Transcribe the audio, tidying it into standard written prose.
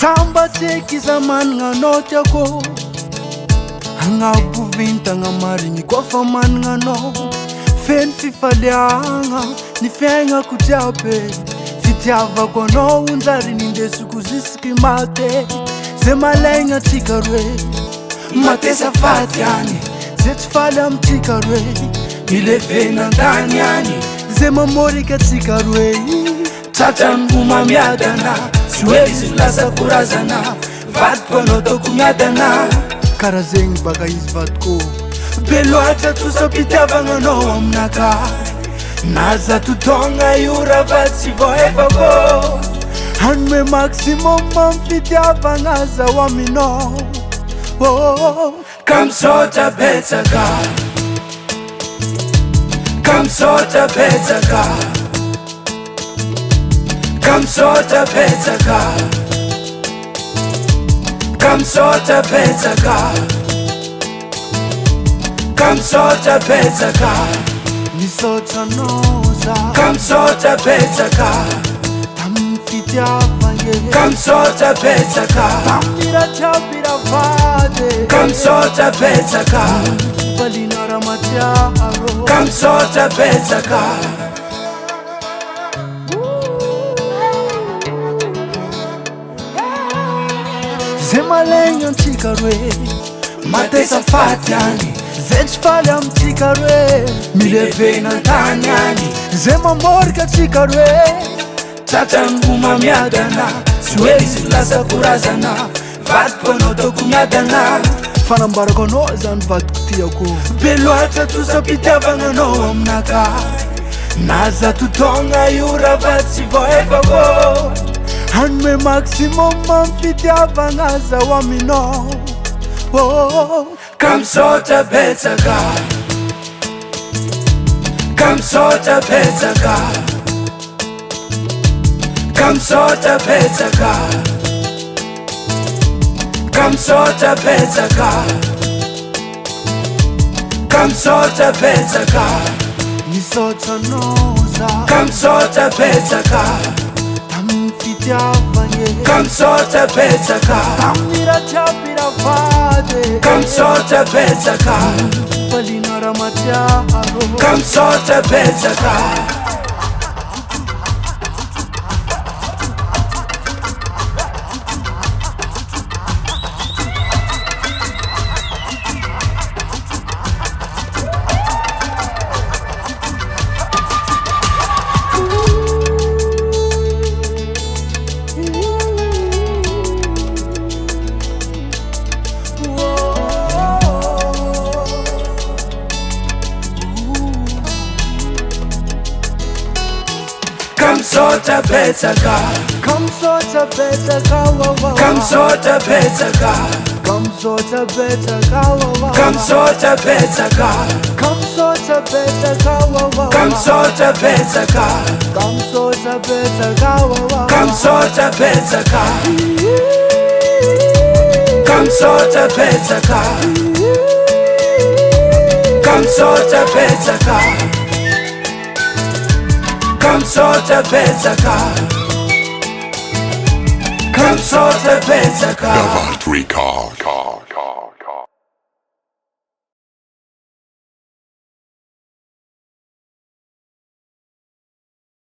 Samba teki zaman nga notya ko Hanga puvinta nga maringi kwa faman nga no Fen fifalianga ni fenga kujabe Fitiava kwa no unzari nindesu kuzisiki mate Zema lenga tikarwe Mate safatiani Zetfala mtikarwe Ile vena ndanyani Zema morika tikarwe Tatan umamiadana Sueli silasa kurazana Vatko no dokumiadana Karazeng bagais vatko Beloata tu sapitava nga no amnaka Naza tu tonga yura vatsi voeva vo Hanme maximum amfitiava nga za wamino Misaotra Betsaka Misaotra Betsaka Misaotra Betsaka Misaotra Betsaka Misaotra Betsaka Misaotra noza Misaotra Betsaka Tamfitiava ye Misaotra Betsaka Tamira chapira vade Misaotra Betsaka Valina ramatiaro Misaotra Betsaka Zemalenga mtikarwe Mate safatiani Zetfala mtikarwe Milevena tanyani Zema morka tikarwe Tatanguma miadana Sueli silasa kurazana Vatko no dokumiadana Fanambara kono zan vatko tiyako Beloata tu sapitava nga no amnaka Naza tu tonga yura vatsi voeva vo Hanme maximum amfitiava nga za wamino Misaotra Betsaka Misaotra Betsaka Misaotra Betsaka Misaotra Betsaka Misaotra Betsaka Misaotra noza Misaotra Betsaka Tamfitiava ye Misaotra Betsaka Tamira chapira vade Misaotra Betsaka Valina ramatiaro Misaotra Betsaka Misaotra Betsaka Misaotra Betsaka Misaotra Betsaka Misaotra Betsaka Misaotra Betsaka Misaotra Betsaka Misaotra Betsaka Misaotra Betsaka Misaotra Betsaka Misaotra Betsaka Misaotra Betsaka Misaotra Betsaka Misaotra Betsaka Davalt Rwikordz